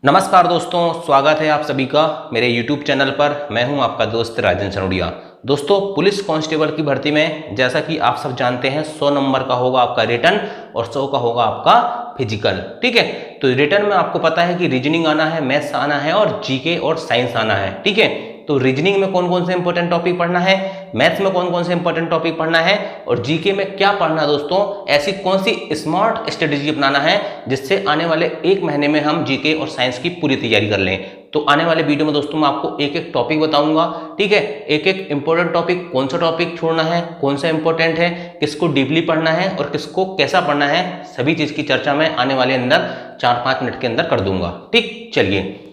नमस्कार दोस्तों, स्वागत है आप सभी का मेरे YouTube चैनल पर। मैं हूं आपका दोस्त राजन सनोडिया। दोस्तों, पुलिस कांस्टेबल की भर्ती में जैसा कि आप सब जानते हैं 100 नंबर का होगा आपका रिटन और 100 का होगा आपका फिजिकल। ठीक है, तो रिटन में आपको पता है कि रीजनिंग आना है, मैथ्स आना है और जीके और साइंस आना है। ठीक है, तो रीजनिंग में कौन कौन से इंपॉर्टेंट टॉपिक पढ़ना है, मैथ्स में कौन कौन से इंपॉर्टेंट टॉपिक पढ़ना है और जीके में क्या पढ़ना है दोस्तों, ऐसी कौन सी स्मार्ट स्ट्रेटेजी अपनाना है जिससे आने वाले एक महीने में हम जीके और साइंस की पूरी तैयारी कर लें। तो आने वाले वीडियो में दोस्तों मैं आपको एक एक टॉपिक बताऊंगा। ठीक है, एक एक इंपॉर्टेंट टॉपिक, कौन सा टॉपिक छोड़ना है, कौन सा इंपॉर्टेंट है, किसको डीपली पढ़ना है और किसको कैसा पढ़ना है, सभी चीज की चर्चा मैं आने वाले अंदर 4-5 मिनट के अंदर कर दूंगा। ठीक, चलिए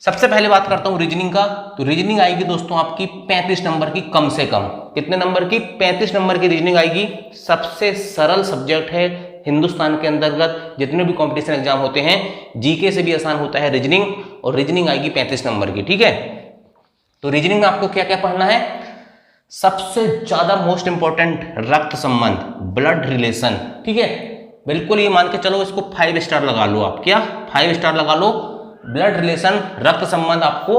सबसे पहले बात करता हूं रीजनिंग का। तो रीजनिंग आएगी दोस्तों आपकी 35 नंबर की, कम से कम कितने नंबर की, 35 नंबर की रीजनिंग आएगी। सबसे सरल सब्जेक्ट है हिंदुस्तान के अंतर्गत, जितने भी कंपटीशन एग्जाम होते हैं जीके से भी आसान होता है रीजनिंग, और रीजनिंग आएगी 35 नंबर की। ठीक है, तो रीजनिंग में आपको क्या क्या पढ़ना है, सबसे ज्यादा मोस्ट इंपॉर्टेंट रक्त संबंध, ब्लड रिलेशन। ठीक है, बिल्कुल ये मान के चलो, इसको 5 स्टार लगा लो आप, क्या 5 स्टार लगा लो। ब्लड रिलेशन, रक्त संबंध आपको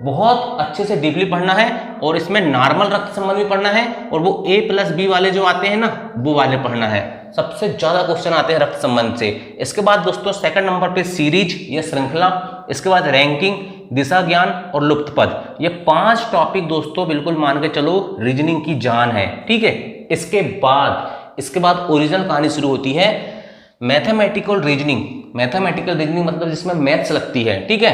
बहुत अच्छे से डीपली पढ़ना है, और इसमें नॉर्मल रक्त संबंध भी पढ़ना है और वो A+B वाले जो आते हैं ना, वो वाले पढ़ना है। सबसे ज्यादा क्वेश्चन आते हैं रक्त संबंध से। इसके बाद दोस्तों सेकंड नंबर पे सीरीज या श्रृंखला, इसके बाद रैंकिंग, दिशा ज्ञान और लुप्त पद। ये 5 टॉपिक दोस्तों बिल्कुल मान के चलो रीजनिंग की जान है। ठीक है, इसके बाद ओरिजिनल कहानी शुरू होती है मैथमेटिकल रीजनिंग। मैथमेटिकल रीजनिंग मतलब जिसमें मैथ्स लगती है। ठीक है,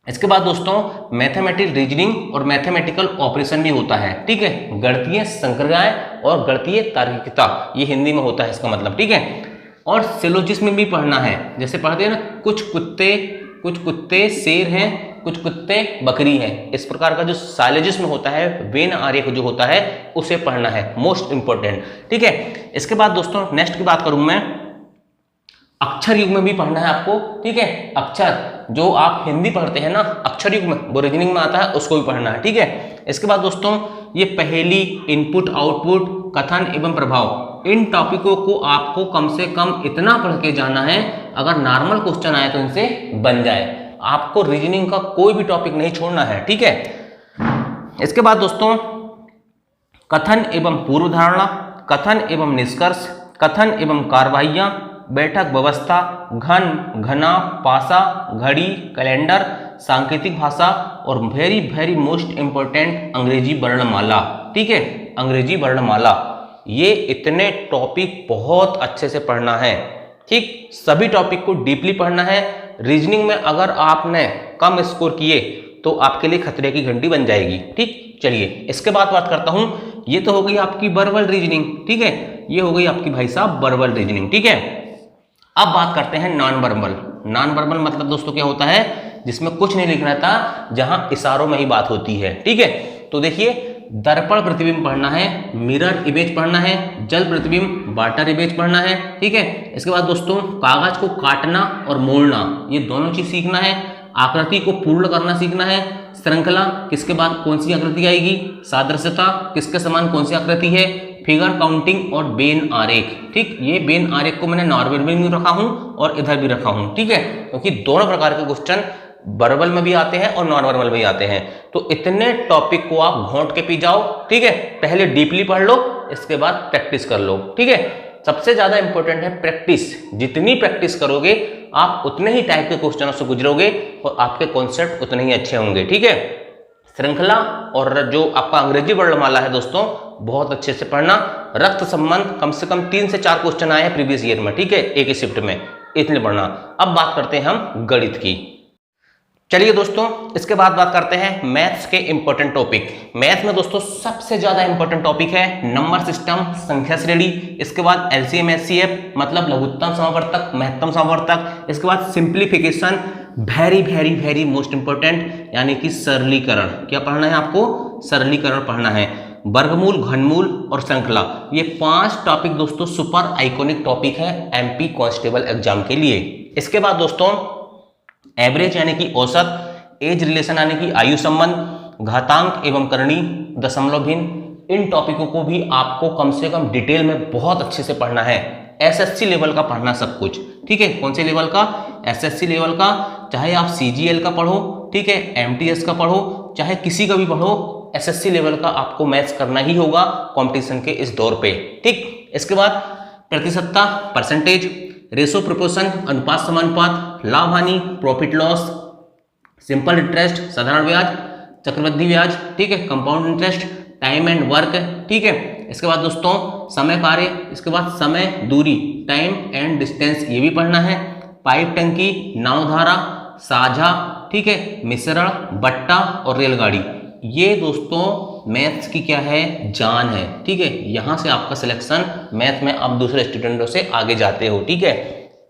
इसके बाद दोस्तों मैथमेटिकल रीजनिंग और मैथमेटिकल ऑपरेशन भी होता है। ठीक है, गणितीय संक्रियाएं और गणितीय तार्किकता, ये हिंदी में होता है इसका मतलब। ठीक है, और सिलोजिज्म भी पढ़ना है, जैसे पढ़ते हैं ना, कुछ कुत्ते शेर हैं, कुछ कुत्ते बकरी हैं। इस प्रकार का जो साइलोजिज्म होता है, वेन आरेख जो होता है, उसे पढ़ना है, मोस्ट इंपोर्टेंट। ठीक है, इसके बाद दोस्तों नेक्स्ट की बात करूं मैं, अक्षर युग में भी पढ़ना है आपको। ठीक है, अक्षर जो आप हिंदी पढ़ते हैं ना, अक्षर युग में वो रीजनिंग में आता है, उसको भी पढ़ना है। ठीक है, इसके बाद दोस्तों ये पहेली, इनपुट आउटपुट, कथन एवं प्रभाव, इन टॉपिकों को आपको कम से कम इतना पढ़ के जाना है, अगर नॉर्मल क्वेश्चन आए तो इनसे बन जाए। आपको रीजनिंग का कोई भी टॉपिक नहीं छोड़ना है। ठीक है, इसके बाद दोस्तों कथन एवं पूर्व धारणा, कथन एवं निष्कर्ष, कथन एवं कार्रवाइयां, बैठक व्यवस्था, घन घना, पासा, घड़ी, कैलेंडर, सांकेतिक भाषा और वेरी वेरी मोस्ट इंपॉर्टेंट अंग्रेजी वर्णमाला। ठीक है, अंग्रेजी वर्णमाला, ये इतने टॉपिक बहुत अच्छे से पढ़ना है। ठीक, सभी टॉपिक को डीपली पढ़ना है। रीजनिंग में अगर आपने कम स्कोर किए तो आपके लिए खतरे की घंटी बन जाएगी। ठीक, चलिए इसके बाद बात करता हूं, ये तो हो गई आपकी वर्बल रीजनिंग। ठीक है, ये हो गई आपकी भाई साहब वर्बल रीजनिंग। ठीक है, अब बात करते हैं नॉन वर्बल। नॉन वर्बल मतलब दोस्तों क्या होता है, जिसमें कुछ नहीं लिखना था, जहां इशारों में ही बात होती है। ठीक है, तो देखिए दर्पण प्रतिबिंब पढ़ना है, मिरर इमेज पढ़ना है, जल प्रतिबिंब वाटर इमेज पढ़ना है। ठीक है, इसके बाद दोस्तों कागज को काटना और मोड़ना, ये दोनों चीज सीखना है। आकृति को पूर्ण करना सीखना है। श्रृंखला, किसके बाद कौन सी आकृति आएगी, सादृश्यता, किसके समान कौन सी आकृति है, फिगर काउंटिंग और बेन आरेख। ठीक, ये बेन आरेख को मैंने नॉर्मल में भी रखा हूं और इधर भी रखा हूं। ठीक है, क्योंकि दोनों प्रकार के क्वेश्चन वर्बल में भी आते हैं और नॉन वर्बल में भी आते हैं। तो इतने टॉपिक को आप घोंट के पी जाओ। ठीक है, पहले डीपली पढ़ लो, इसके बाद प्रैक्टिस कर लो। ठीक है, सबसे ज्यादा इंपॉर्टेंट है प्रैक्टिस। जितनी प्रैक्टिस करोगे आप उतने ही टाइप के क्वेश्चनों से गुजरोगे और आपके कॉन्सेप्ट उतने ही अच्छे होंगे। ठीक है, श्रृंखला और जो आपका अंग्रेजी वर्णमाला है दोस्तों, बहुत अच्छे से पढ़ना। रक्त संबंध कम से कम 3 से 4 क्वेश्चन आए हैं प्रीवियस ईयर में। ठीक है, एक ही शिफ्ट में, इतने पढ़ना। अब बात करते हैं हम गणित की। चलिए दोस्तों, इसके बाद बात करते हैं मैथ्स के इंपॉर्टेंट टॉपिक। मैथ में दोस्तों सबसे ज्यादा इंपॉर्टेंट टॉपिक है नंबर सिस्टम, संख्या श्रेणी। इसके बाद एलसीएम एचसीएफ मतलब लघुत्तम समावर्तक, महत्तम समावर्तक। इसके बाद simplification, very very very most important, यानी कि सरलीकरण। क्या पढ़ना है आपको, सरलीकरण पढ़ना है। वर्गमूल, घनमूल और श्रृंखला, ये 5 टॉपिक दोस्तों सुपर आइकॉनिक टॉपिक है एमपी कांस्टेबल एग्जाम के लिए। इसके बाद दोस्तों एवरेज यानी कि औसत, एज रिलेशन यानी कि आयु संबंध, घातांक एवं करणी, दशमलव भिन्न, इन टॉपिकों को भी आपको कम से कम डिटेल में बहुत अच्छे से पढ़ना है। एसएससी लेवल का पढ़ना सब कुछ। ठीक है, कौन से लेवल का, एसएससी लेवल का, चाहे आप CGL का पढ़ो, ठीक है, MTS का पढ़ो, चाहे किसी का भी पढ़ो, SSC लेवल का आपको मैथ्स करना ही होगा कंपटीशन के इस दौर पे, ठीक। इसके बाद प्रतिशतता, परसेंटेज, रेशो प्रोपोर्शन, अनुपात समानुपात, लाभ हानि, प्रॉफिट लॉस, सिंपल इंटरेस्ट, साधारण ब्याज, चक्रवृद्धि ब्याज, ठीक है, compound interest, time and work, ठीक है। इसके बाद दोस्तों समय कार्य, इसके बाद समय दूरी, टाइम एंड डिस्टेंस, ये भी पढ़ना है। पाइप टंकी, नावधारा, साझा, ठीक है, मिश्रण, बट्टा और रेलगाड़ी, ये दोस्तों मैथ्स की क्या है, जान है, ठीक है। यहां से आपका सिलेक्शन मैथ में आप दूसरे स्टूडेंटों से आगे जाते हो, ठीक है।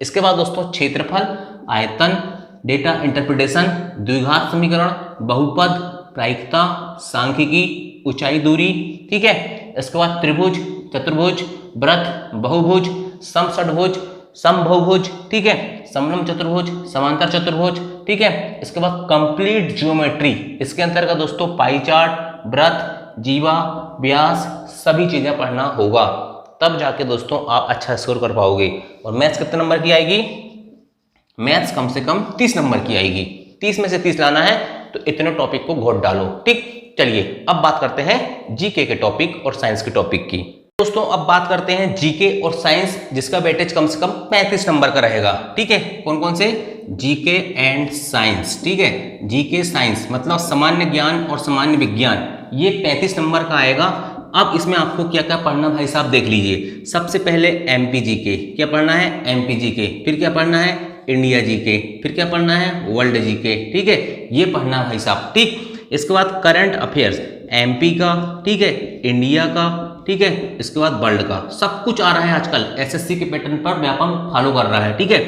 इसके बाद दोस्तों क्षेत्रफल, आयतन, डेटा इंटरप्रिटेशन, द्विघात समीकरण, बहुपद, प्रायिकता, सांख्यिकी, ऊंचाई दूरी, ठीक है। इसके बाद त्रिभुज, चतुर्भुज, वृत्त, बहुभुज, समषट्भुज, समबहुभुज, ठीक है, समलंब चतुर्भुज, समांतर चतुर्भुज, ठीक है। इसके बाद कंप्लीट ज्योमेट्री, इसके अंतर्गत दोस्तों पाई चार्ट, वृत्त, जीवा, व्यास, सभी चीजें पढ़ना होगा, तब जाके दोस्तों आप अच्छा स्कोर कर पाओगे। और मैथ्स कितने नंबर की आएगी, मैथ्स कम से कम 30 नंबर की आएगी, 30 में से 30 लाना है तो इतने टॉपिक को घोट डालो, ठीक। चलिए अब बात करते हैं जीके के टॉपिक और साइंस के टॉपिक की। दोस्तों अब बात करते हैं जीके और साइंस, जिसका वेटेज कम से कम 35 नंबर का रहेगा, ठीक है। कौन कौन से, जीके एंड साइंस, ठीक है। जीके साइंस मतलब सामान्य ज्ञान और सामान्य विज्ञान, ये 35 नंबर का आएगा। अब इसमें आपको क्या क्या पढ़ना भाई साहब देख लीजिए। सबसे पहले एमपी जीके, क्या पढ़ना है, एमपी जीके, फिर क्या पढ़ना है, इंडिया जीके, फिर क्या पढ़ना है, वर्ल्ड जीके, ठीक है, ये पढ़ना है भाई साहब, ठीक। इसके बाद करंट अफेयर्स, एमपी का, ठीक है, इंडिया का, ठीक है, इसके बाद वर्ल्ड का, सब कुछ आ रहा है आजकल एसएससी के पैटर्न पर व्यापम फॉलो कर रहा है, ठीक है।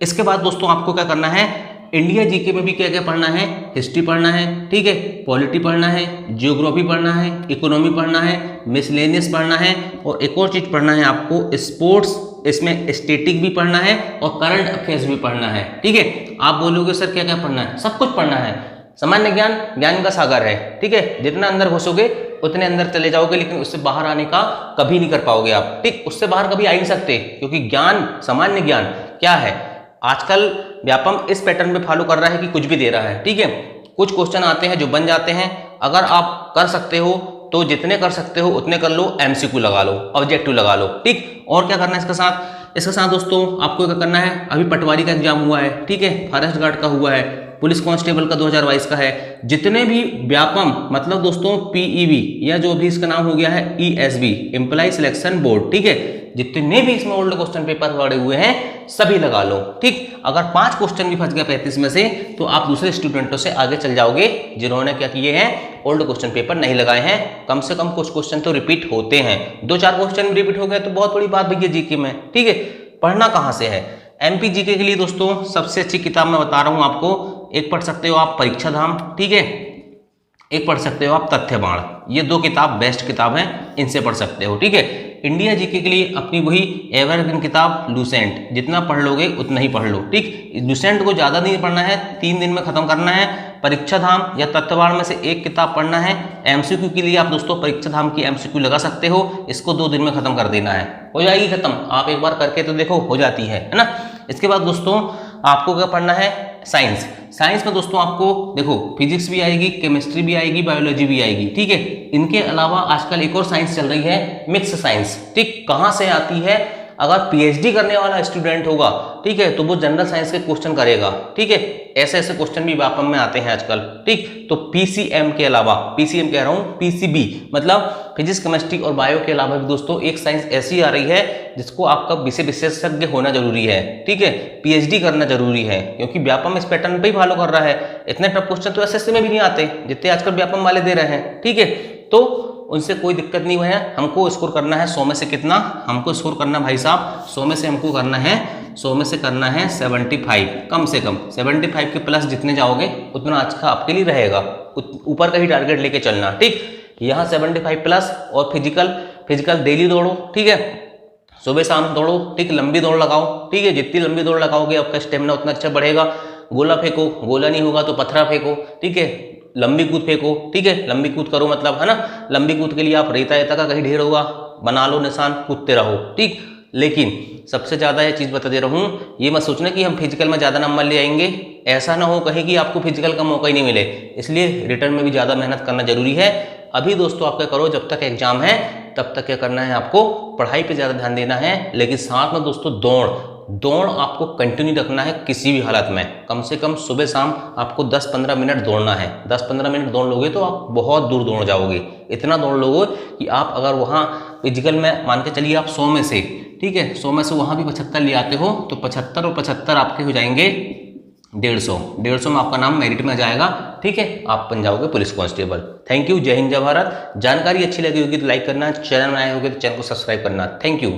इसके बाद दोस्तों आपको क्या करना है, इंडिया जीके में भी क्या क्या पढ़ना है, हिस्ट्री पढ़ना है, ठीक है, पॉलिटी पढ़ना है, जियोग्राफी पढ़ना है, इकोनॉमी पढ़ना है, मिसलेनियस पढ़ना है, और एक और चीज पढ़ना है आपको स्पोर्ट्स, इसमें स्टैटिक भी पढ़ना है और करंट अफेयर्स भी पढ़ना है, ठीक है। आप बोलोगे सर क्या क्या पढ़ना है, सब कुछ पढ़ना है। सामान्य ज्ञान ज्ञान का सागर है, ठीक है, जितना अंदर घुसोगे उतने अंदर चले जाओगे, लेकिन उससे बाहर आने का कभी नहीं कर पाओगे आप, ठीक, उससे बाहर कभी आ ही नहीं सकते, क्योंकि ज्ञान, सामान्य ज्ञान क्या है, आजकल व्यापम इस पैटर्न में फॉलो कर रहा है कि कुछ भी दे रहा है, ठीक है। कुछ क्वेश्चन आते हैं जो बन जाते हैं, अगर आप कर सकते हो तो जितने कर सकते हो उतने कर लो, एमसीक्यू लगा लो, ऑब्जेक्टिव लगा लो, ठीक। और क्या करना है इसके साथ, इसके साथ दोस्तों आपको क्या करना है, अभी पटवारी का एग्जाम हुआ है, ठीक है, फॉरेस्ट गार्ड का हुआ है, पुलिस कांस्टेबल का 2022 का है, जितने भी व्यापम मतलब दोस्तों पीईबी या जो भी इसका नाम हो गया है ईएसबी, एम्प्लॉय सिलेक्शन बोर्ड, ठीक है, जितने भी इसमें ओल्ड क्वेश्चन पेपर पड़े हुए हैं सभी लगा लो, ठीक। अगर 5 क्वेश्चन भी फंस गया 35 में से तो आप दूसरे स्टूडेंटों से आगे चल जाओगे जिन्होंने क्या किए हैं, ओल्ड क्वेश्चन पेपर नहीं लगाए हैं। कम से कम कुछ क्वेश्चन तो रिपीट होते हैं, 2-4 क्वेश्चन रिपीट हो गए तो बहुत बड़ी बात भैया जीके में, ठीक है। पढ़ना कहाँ से है, एमपी जीके के लिए दोस्तों सबसे अच्छी किताब मैं बता रहा हूँ आपको, एक पढ़ सकते हो आप परीक्षा धाम, ठीक है, एक पढ़ सकते हो आप तथ्यबाण, ये 2 किताब बेस्ट किताब हैं, इनसे पढ़ सकते हो, ठीक है। इंडिया जीके के लिए अपनी वही एवरग्रीन किताब लूसेंट, जितना पढ़ लोगे उतना ही पढ़ लो, ठीक। लूसेंट को ज़्यादा नहीं पढ़ना है, 3 दिन में खत्म करना है। परीक्षा धाम या तथ्यबाण में से एक किताब पढ़ना है। एमसीक्यू के लिए आप दोस्तों परीक्षा धाम की एमसीक्यू लगा सकते हो, इसको 2 दिन में खत्म कर देना है, हो जाएगी खत्म, आप एक बार करके तो देखो, हो जाती है ना। इसके बाद दोस्तों आपको क्या पढ़ना है, साइंस। साइंस में दोस्तों आपको देखो फिजिक्स भी आएगी, केमिस्ट्री भी आएगी, बायोलॉजी भी आएगी, ठीक है। इनके अलावा आजकल एक और साइंस चल रही है, मिक्स साइंस, ठीक। कहाँ से आती है, अगर पीएचडी करने वाला स्टूडेंट होगा, ठीक है, तो वो जनरल साइंस के क्वेश्चन करेगा, ठीक है। ऐसे ऐसे क्वेश्चन भी व्यापम में आते हैं आजकल, ठीक। तो पीसीएम के अलावा, पीसीएम कह रहा हूँ, पीसीबी मतलब फिजिक्स, केमिस्ट्री और बायो के अलावा भी दोस्तों एक साइंस ऐसी आ रही है जिसको आपका विषय विशेषज्ञ होना जरूरी है, ठीक है, पीएचडी करना जरूरी है, क्योंकि व्यापम इस पैटर्न पे ही फॉलो कर रहा है। इतने टफ क्वेश्चन तो एसएससी में भी नहीं आते जितने आजकल व्यापम वाले दे रहे हैं, ठीक है। तो उनसे कोई दिक्कत नहीं है, हमको स्कोर करना है 100 में से कितना, हमको स्कोर करना भाई साहब 100 में से हमको करना है 100 में से करना है 75, कम से कम 75 के प्लस जितने जाओगे उतना अच्छा आपके लिए रहेगा, ऊपर का ही टारगेट लेके चलना, ठीक। यहाँ 75 प्लस, और फिजिकल डेली दौड़ो, ठीक है, सुबह शाम दौड़ो, ठीक, लंबी दौड़ लगाओ, ठीक है, जितनी लंबी दौड़ लगाओगे आपका स्टेमिना उतना अच्छा बढ़ेगा। गोला फेंको, गोला नहीं होगा तो पत्थरा फेंको, ठीक है, लंबी कूद फेंको, ठीक है, लंबी कूद करो मतलब, है ना। लंबी कूद के लिए आप रेता का कहीं ढेर होगा, बना लो निशान, कूदते रहो, ठीक। लेकिन सबसे ज़्यादा ये चीज़ बता दे रहा हूँ, ये मत सोचना कि हम फिजिकल में ज़्यादा नंबर ले आएंगे, ऐसा ना हो कहीं कि आपको फिजिकल का मौका ही नहीं मिले, इसलिए रिटर्न में भी ज़्यादा मेहनत करना जरूरी है। अभी दोस्तों आप क्या करो, जब तक एग्जाम है तब तक क्या करना है, आपको पढ़ाई पे ज़्यादा ध्यान देना है, लेकिन साथ में दोस्तों दौड़ आपको कंटिन्यू रखना है किसी भी हालत में। कम से कम सुबह शाम आपको 10-15 मिनट दौड़ना है। 10-15 मिनट दौड़ लोगे तो आप बहुत दूर दौड़ जाओगे। इतना दौड़ लोगे कि आप अगर वहाँ फिजिकल में मान के चलिए आप 100 में से, ठीक है, 100 में से वहाँ भी 75 ले आते हो तो 75 और 75 आपके हो जाएंगे 150 में आपका नाम मेरिट में आ जाएगा। ठीक है, आप बन जाओगे पुलिस कांस्टेबल। Thank you. जय हिंद, जय भारत। जानकारी अच्छी लगी होगी तो लाइक करना, चैनल में आए होगे तो चैनल को सब्सक्राइब करना। Thank you.